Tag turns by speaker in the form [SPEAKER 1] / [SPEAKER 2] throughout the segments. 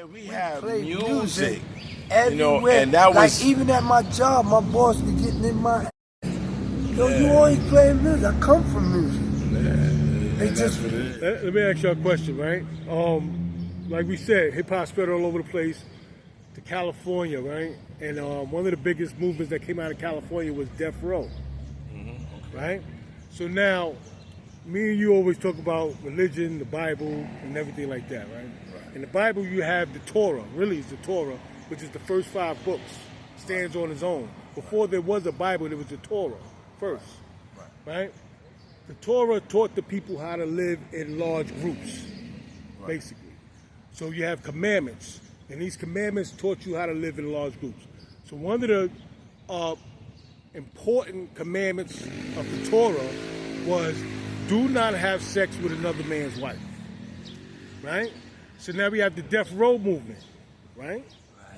[SPEAKER 1] Man, we have music,
[SPEAKER 2] everywhere.
[SPEAKER 1] and that was
[SPEAKER 2] like even at my job, my boss be getting in my. Yo, you always playing music. I come from music. They just.
[SPEAKER 3] Let me ask you a question, right? Like we said, hip hop spread all over the place to California, right? And one of the biggest movements that came out of California was Deathrow, right? So now, me and you always talk about religion, the Bible, and everything like that, right? In the Bible, you have the Torah. Really, it's the Torah, which is the first 5 books. Stands on its own. Before there was a Bible, there was the Torah first, right? The Torah taught the people how to live in large groups, basically. So you have commandments, and these commandments taught you how to live in large groups. So one of the important commandments of the Torah was do not have sex with another man's wife, right? So now we have the Death Row movement, right?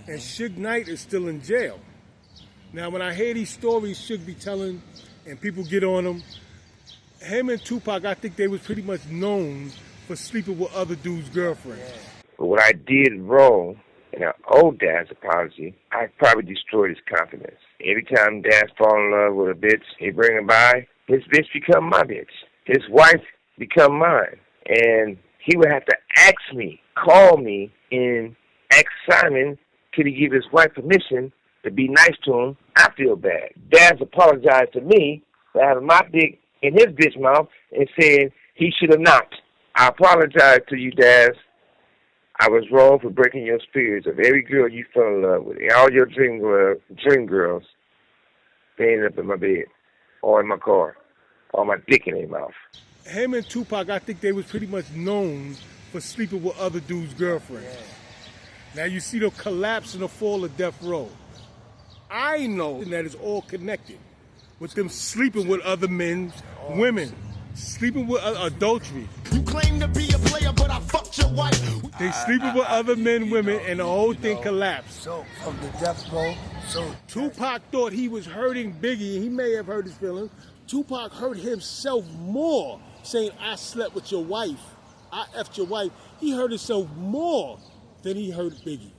[SPEAKER 3] And Suge Knight is still in jail. Now when I hear these stories Suge be telling, and people get on him, him and Tupac, I think they was pretty much known for sleeping with other dudes' girlfriends.
[SPEAKER 4] But what I did wrong, and I owe Dad's apology, I probably destroyed his confidence. Every time Dad fall in love with a bitch, he bring her by, his bitch become my bitch. His wife become mine. And he would have to ask me, call me, and ask Simon, could he give his wife permission to be nice to him? I feel bad. Dad's apologized to me for having my dick in his bitch mouth and saying he should have not. I apologize to you, Dad. I was wrong for breaking your spirits of every girl you fell in love with. All your dream girls staying up in my bed or in my car or my dick in their mouth.
[SPEAKER 3] Him and Tupac, I think they was pretty much known for sleeping with other dudes' girlfriends. Now you see the collapse and the fall of Death Row. I know that it's all connected with them sleeping with other men's women, sleeping with adultery.
[SPEAKER 5] You claim to be a player, but I fucked your wife.
[SPEAKER 3] They sleeping with other men, women, and the whole thing collapsed.
[SPEAKER 2] So from the Death Row,
[SPEAKER 3] Tupac thought he was hurting Biggie. He may have hurt his feelings. Tupac hurt himself more, saying, I slept with your wife. I effed your wife. He hurt himself more than he hurt Biggie.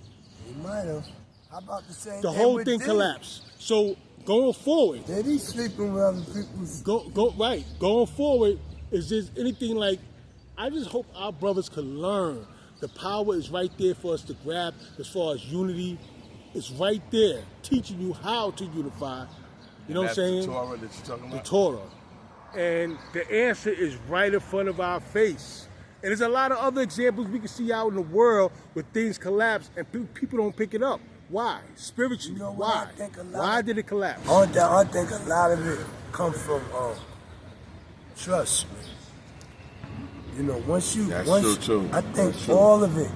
[SPEAKER 2] He might have. How about the same
[SPEAKER 3] The whole thing collapsed. So going forward.
[SPEAKER 2] Did he sleeping with other people?
[SPEAKER 3] Going forward, is there anything like, I just hope our brothers could learn. The power is right there for us to grab as far as unity. It's right there, teaching you how to unify. You know what I'm saying?
[SPEAKER 1] The Torah that you're talking about?
[SPEAKER 3] The Torah. And the answer is right in front of our face. And there's a lot of other examples we can see out in the world where things collapse and people don't pick it up. Why? Spiritually,
[SPEAKER 2] you know
[SPEAKER 3] why? Why did it collapse?
[SPEAKER 2] I think a lot of it comes from trust. You know, once
[SPEAKER 1] true too.
[SPEAKER 2] I think all of it.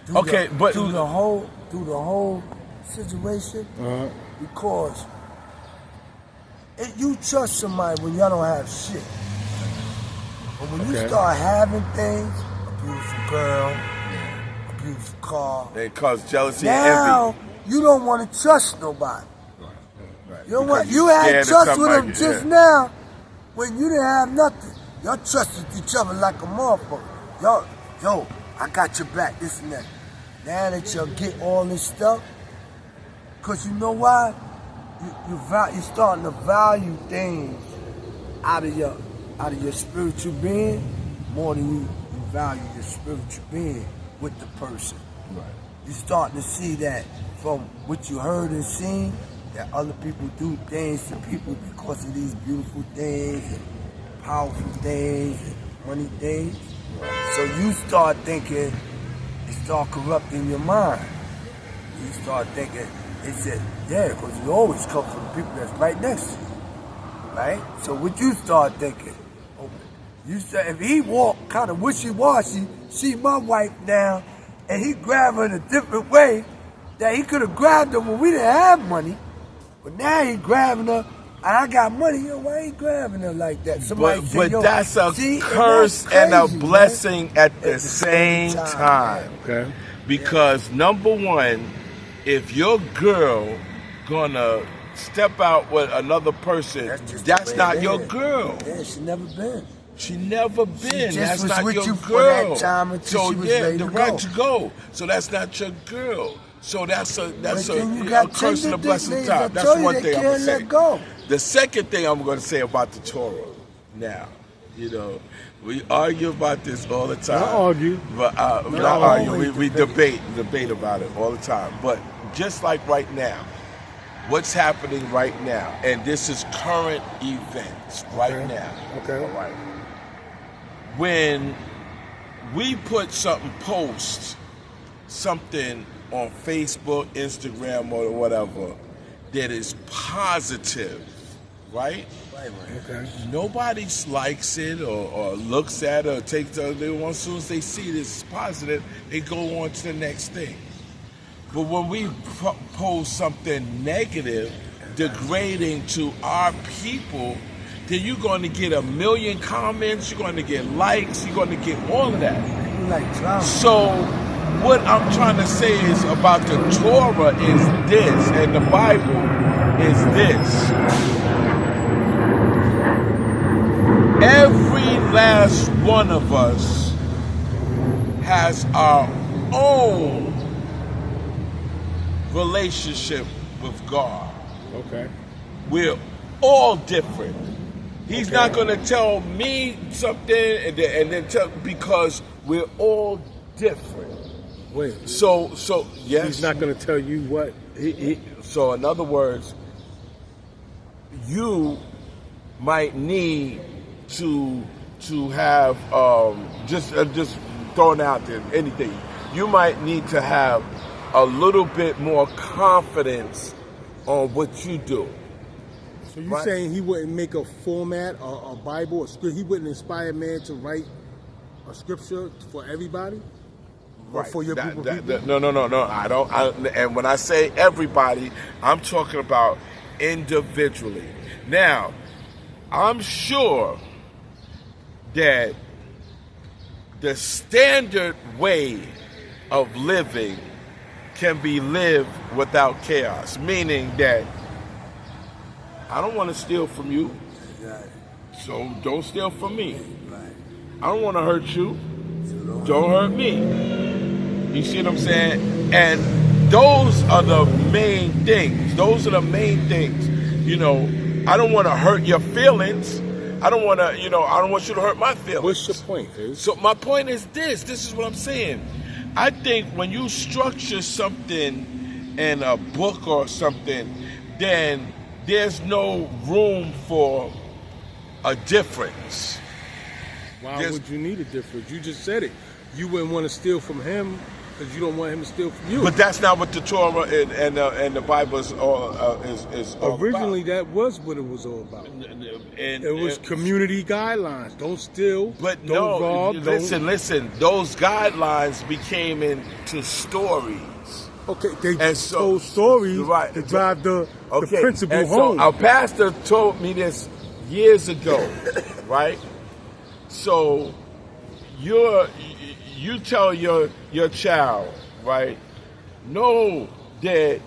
[SPEAKER 2] Through the whole situation, because you trust somebody when y'all don't have shit. But when you start having things, a beautiful girl, a beautiful car,
[SPEAKER 1] they cause jealousy
[SPEAKER 2] now,
[SPEAKER 1] and envy.
[SPEAKER 2] You don't want to trust nobody.
[SPEAKER 1] Right.
[SPEAKER 2] You know what? You had trust with them just now when you didn't have nothing. Y'all trusted each other like a motherfucker. Yo, I got your back, this and that. Now that y'all get all this stuff, because you know why? You're starting to value things out of your spiritual being more than you value your spiritual being with the person.
[SPEAKER 1] Right.
[SPEAKER 2] You're starting to see that from what you heard and seen, that other people do things to people because of these beautiful things and powerful things and money things. So you start thinking, it start corrupting your mind. You start thinking, because you always come from the people that's right next to you, right? So what you start thinking, you say, if he walk kind of wishy-washy, see my wife now, and he grab her in a different way, that he could have grabbed her when we didn't have money, but now he grabbing her, and I got money, why he grabbing her like that?
[SPEAKER 1] But that's a curse and a blessing at the same time.
[SPEAKER 3] Okay.
[SPEAKER 1] Because number one, if your girl gonna step out with another person, that's not your girl.
[SPEAKER 2] Yeah, she never been.
[SPEAKER 1] She never been.
[SPEAKER 2] just
[SPEAKER 1] That's
[SPEAKER 2] was
[SPEAKER 1] not
[SPEAKER 2] with
[SPEAKER 1] your
[SPEAKER 2] you for
[SPEAKER 1] girl.
[SPEAKER 2] that time until
[SPEAKER 1] So
[SPEAKER 2] she was
[SPEAKER 1] yeah,
[SPEAKER 2] ready
[SPEAKER 1] the
[SPEAKER 2] to
[SPEAKER 1] right
[SPEAKER 2] go.
[SPEAKER 1] to go. So that's not your girl. So that's a
[SPEAKER 2] But then you got
[SPEAKER 1] curse and a
[SPEAKER 2] tender
[SPEAKER 1] blessing
[SPEAKER 2] niggas
[SPEAKER 1] time.
[SPEAKER 2] that
[SPEAKER 1] That's
[SPEAKER 2] tell you
[SPEAKER 1] one
[SPEAKER 2] they
[SPEAKER 1] thing I'm gonna
[SPEAKER 2] can't
[SPEAKER 1] say.
[SPEAKER 2] let go.
[SPEAKER 1] The second thing I'm going to say about the Torah. Now, you know, we argue about this all the time.
[SPEAKER 3] Not argue.
[SPEAKER 1] But not argue. We debate about it all the time. But just like right now, what's happening right now, and this is current events right now.
[SPEAKER 3] Okay.
[SPEAKER 1] All right. When we put post something on Facebook, Instagram, or whatever that is positive, right?
[SPEAKER 3] Okay.
[SPEAKER 1] Nobody likes it or looks at it or takes it. As soon as they see this positive, they go on to the next thing. But when we post something negative, degrading to our people, then you're going to get 1 million comments, you're going to get likes, you're going to get all of that.
[SPEAKER 2] You like drama.
[SPEAKER 1] So what I'm trying to say is about the Torah is this, and the Bible is this. Every last one of us has our own relationship with God.
[SPEAKER 3] Okay.
[SPEAKER 1] We're all different. He's not going to tell me something and then tell, because we're all different.
[SPEAKER 3] Wait.
[SPEAKER 1] So yes.
[SPEAKER 3] He's not going to tell you what.
[SPEAKER 1] So in other words, you might need to have just throwing out there anything. You might need to have a little bit more confidence on what you do.
[SPEAKER 3] So you're saying he wouldn't make a format, a Bible, a script? He wouldn't inspire man to write a scripture for everybody?
[SPEAKER 1] Right.
[SPEAKER 3] For your people?
[SPEAKER 1] No. I don't. And when I say everybody, I'm talking about individually. Now, I'm sure that the standard way of living can be lived without chaos, meaning that I don't want to steal from you, so don't steal from me. I don't want to hurt you, don't hurt me. You see what I'm saying? And those are the main things. Those are the main things. You know, I don't want to hurt your feelings. I don't want to, I don't want you to hurt my feelings.
[SPEAKER 3] What's your point, Faze?
[SPEAKER 1] So my point is this. This is what I'm saying. I think when you structure something in a book or something, then there's no room for a difference.
[SPEAKER 3] Why would you need a difference? You just said it. You wouldn't want to steal from him because you don't want him to steal from you.
[SPEAKER 1] But that's not what the Torah and the Bible is all
[SPEAKER 3] Originally,
[SPEAKER 1] about.
[SPEAKER 3] that was what it was all about.
[SPEAKER 1] And
[SPEAKER 3] It was community guidelines. Don't steal.
[SPEAKER 1] But
[SPEAKER 3] don't rob.
[SPEAKER 1] Listen. Those guidelines became into stories.
[SPEAKER 3] Okay, they told stories to drive the principle
[SPEAKER 1] and
[SPEAKER 3] home.
[SPEAKER 1] So our pastor told me this years ago, right? So you tell your child, right? Know that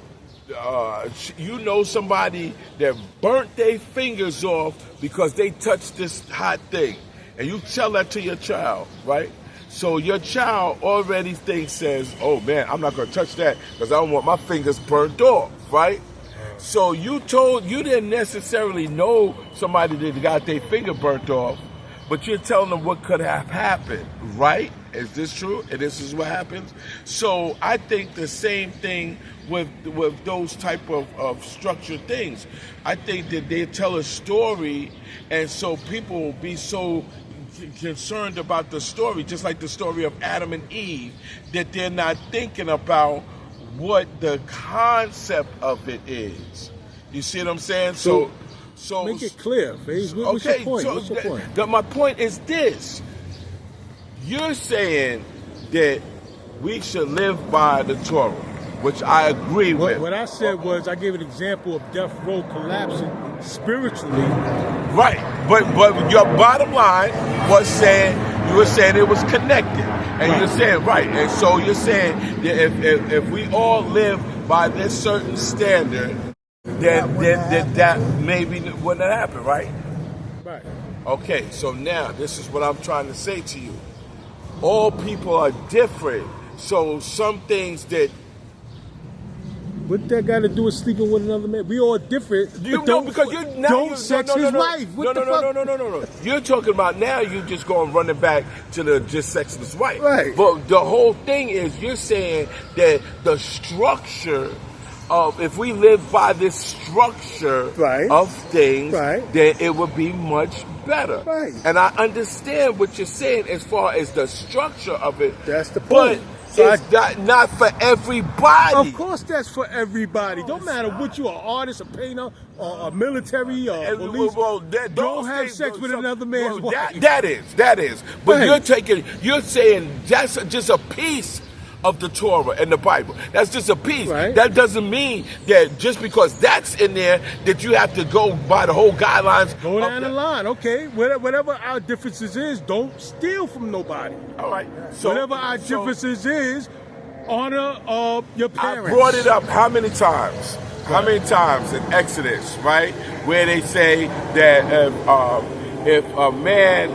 [SPEAKER 1] you know somebody that burnt their fingers off because they touched this hot thing, and you tell that to your child, right? So your child already says, oh man, I'm not going to touch that because I don't want my fingers burnt off, right? So you didn't necessarily know somebody that got their finger burnt off, but you're telling them what could have happened, right? Is this true? And this is what happens? So I think the same thing with those type of structured things. I think that they tell a story, and so people will be so concerned about the story, just like the story of Adam and Eve, that they're not thinking about what the concept of it is. You see what I'm saying? So
[SPEAKER 3] make it clear, Faze. What's your point? What's your point?
[SPEAKER 1] My point is this. You're saying that we should live by the Torah, which I agree with.
[SPEAKER 3] What I said was, I gave an example of Deathrow collapsing spiritually.
[SPEAKER 1] Right, but your bottom line was saying, you were saying it was connected, and you're saying right, and so you're saying that if we all live by this certain standard, then that maybe wouldn't happen, right?
[SPEAKER 3] Right.
[SPEAKER 1] Okay, so now this is what I'm trying to say to you. All people are different. So some things that
[SPEAKER 3] What that got to do with sleeping with another man? We all different.
[SPEAKER 1] you
[SPEAKER 3] but
[SPEAKER 1] know because you now
[SPEAKER 3] don't
[SPEAKER 1] you,
[SPEAKER 3] sex his wife. What the fuck?
[SPEAKER 1] No. You're talking about now. You just going running back to the just sexing his wife.
[SPEAKER 3] Right.
[SPEAKER 1] But the whole thing is you're saying that the structure of if we live by this structure
[SPEAKER 3] Right.
[SPEAKER 1] of things,
[SPEAKER 3] Right.
[SPEAKER 1] then it would be much better.
[SPEAKER 3] Right.
[SPEAKER 1] And I understand what you're saying as far as the structure of it.
[SPEAKER 3] That's the
[SPEAKER 1] But
[SPEAKER 3] point. So
[SPEAKER 1] it's not for everybody.
[SPEAKER 3] Of course, that's for everybody. Don't matter what you are, artist, a painter, or a military, or
[SPEAKER 1] And
[SPEAKER 3] police.
[SPEAKER 1] those
[SPEAKER 3] Don't have
[SPEAKER 1] things-
[SPEAKER 3] sex with
[SPEAKER 1] some-
[SPEAKER 3] another man's
[SPEAKER 1] well,
[SPEAKER 3] wife.
[SPEAKER 1] That is. But
[SPEAKER 3] Right.
[SPEAKER 1] you're saying that's just a piece of the Torah and the Bible. That's just a piece.
[SPEAKER 3] Right.
[SPEAKER 1] That doesn't mean that just because that's in there that you have to go by the whole guidelines.
[SPEAKER 3] Go
[SPEAKER 1] of
[SPEAKER 3] down the line, okay? Whatever our differences is, don't steal from nobody.
[SPEAKER 1] All right. So
[SPEAKER 3] Whatever our differences is, honor your
[SPEAKER 1] I
[SPEAKER 3] parents.
[SPEAKER 1] brought it up how many times? How many times in Exodus, right, where they say that if a man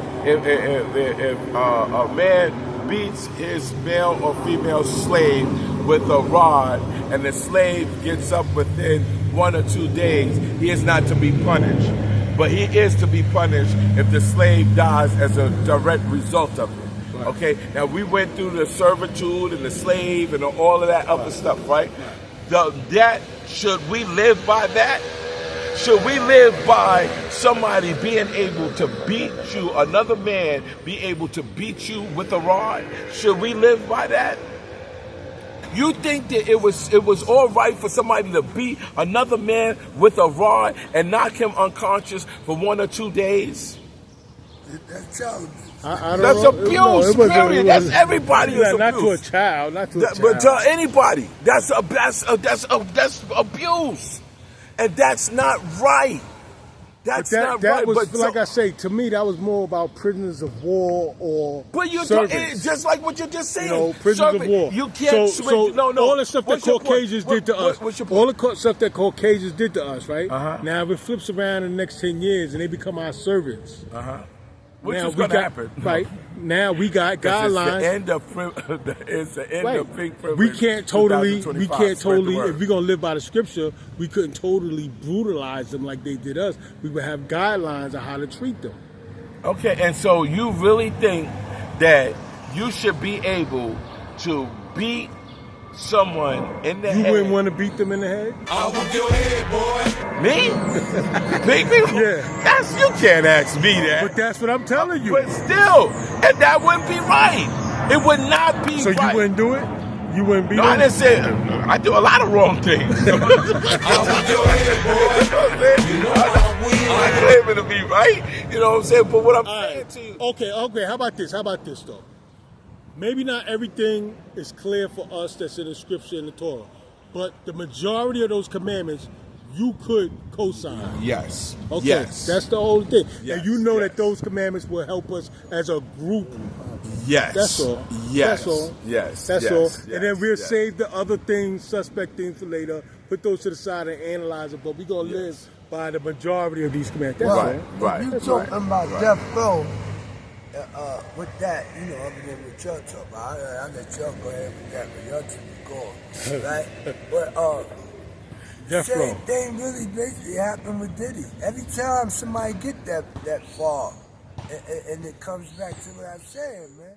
[SPEAKER 1] beats his male or female slave with a rod, and the slave gets up within 1 or 2 days, he is not to be punished. But he is to be punished if the slave dies as a direct result of it. Right. Okay, now we went through the servitude and the slave and all of that other stuff, right? Should we live by that? Should we live by somebody being able to beat you, another man be able to beat you with a rod? Should we live by that? You think that it was all right for somebody to beat another man with a rod and knock him unconscious for 1 or 2 days?
[SPEAKER 2] That's childish.
[SPEAKER 3] I don't
[SPEAKER 1] That's
[SPEAKER 3] know.
[SPEAKER 1] abuse,
[SPEAKER 3] No, it wasn't-
[SPEAKER 1] period.
[SPEAKER 3] it
[SPEAKER 1] That's
[SPEAKER 3] wasn't-
[SPEAKER 1] everybody is
[SPEAKER 3] Yeah, not to a
[SPEAKER 1] abuse.
[SPEAKER 3] child, not to a child.
[SPEAKER 1] But to anybody, that's abuse, and that's not right. That's
[SPEAKER 3] But
[SPEAKER 1] not
[SPEAKER 3] that
[SPEAKER 1] right.
[SPEAKER 3] was,
[SPEAKER 1] But
[SPEAKER 3] like I say, to me, that was more about prisoners of war or
[SPEAKER 1] But you're
[SPEAKER 3] servants.
[SPEAKER 1] just like what you're just saying.
[SPEAKER 3] You know, prisoners of war.
[SPEAKER 1] You can't
[SPEAKER 3] so
[SPEAKER 1] switch. No.
[SPEAKER 3] All the stuff that
[SPEAKER 1] What's your point?
[SPEAKER 3] Caucasians did to us.
[SPEAKER 1] What's your
[SPEAKER 3] All
[SPEAKER 1] point?
[SPEAKER 3] the stuff that Caucasians did to us, right?
[SPEAKER 1] Uh-huh.
[SPEAKER 3] Now, if it flips around in the next 10 years and they become our servants.
[SPEAKER 1] Which
[SPEAKER 3] now
[SPEAKER 1] is
[SPEAKER 3] we
[SPEAKER 1] going to
[SPEAKER 3] got,
[SPEAKER 1] happen.
[SPEAKER 3] Right. Now we got guidelines.
[SPEAKER 1] It's the end
[SPEAKER 3] Right.
[SPEAKER 1] of pink privilege.
[SPEAKER 3] We can't totally,
[SPEAKER 1] 2025. Spread the word.
[SPEAKER 3] if we're going to live by the scripture, we couldn't totally brutalize them like they did us. We would have guidelines of how to treat them.
[SPEAKER 1] Okay, and so you really think that you should be able to beat someone in the
[SPEAKER 3] You
[SPEAKER 1] head?
[SPEAKER 3] wouldn't want to beat them in the head?
[SPEAKER 5] I'll whoop your head, boy.
[SPEAKER 1] Me? Beat me?
[SPEAKER 3] Yeah.
[SPEAKER 1] You can't ask me that.
[SPEAKER 3] But that's what I'm telling you.
[SPEAKER 1] But still, and that wouldn't be right. It would not be
[SPEAKER 3] So
[SPEAKER 1] right.
[SPEAKER 3] you wouldn't do it? You wouldn't beat
[SPEAKER 1] No, I
[SPEAKER 3] them?
[SPEAKER 1] didn't say I do a lot of wrong things.
[SPEAKER 5] I'll whoop your head, boy. You know I will.
[SPEAKER 1] I'm not claiming to be right. You know what I'm saying? But what I'm
[SPEAKER 3] All
[SPEAKER 1] saying
[SPEAKER 3] right.
[SPEAKER 1] to you.
[SPEAKER 3] Okay. How about this though? Maybe not everything is clear for us that's in the scripture and the Torah, but the majority of those commandments you could co-sign.
[SPEAKER 1] Yes.
[SPEAKER 3] Okay,
[SPEAKER 1] Yes.
[SPEAKER 3] that's the whole thing.
[SPEAKER 1] Yes,
[SPEAKER 3] And you know
[SPEAKER 1] yes.
[SPEAKER 3] that those commandments will help us as a group.
[SPEAKER 1] Yes.
[SPEAKER 3] That's all.
[SPEAKER 1] Yes.
[SPEAKER 3] That's all.
[SPEAKER 1] Yes.
[SPEAKER 3] That's
[SPEAKER 1] yes,
[SPEAKER 3] all.
[SPEAKER 1] yes,
[SPEAKER 3] And then we'll
[SPEAKER 1] yes.
[SPEAKER 3] save the other things, suspect things for later, put those to the side and analyze it, but we're going to live by the majority of these commandments. That's
[SPEAKER 1] Right.
[SPEAKER 3] all.
[SPEAKER 1] Right.
[SPEAKER 2] You
[SPEAKER 1] That's
[SPEAKER 2] talking
[SPEAKER 1] right.
[SPEAKER 2] about
[SPEAKER 1] Right.
[SPEAKER 2] death row, with that, you know, other than what y'all talk about. I let y'all go ahead with that, but y'all two be going, right? But
[SPEAKER 3] Death
[SPEAKER 2] same
[SPEAKER 3] row.
[SPEAKER 2] thing really basically happened with Diddy. Every time somebody get that far, and it comes back to what I'm saying, man.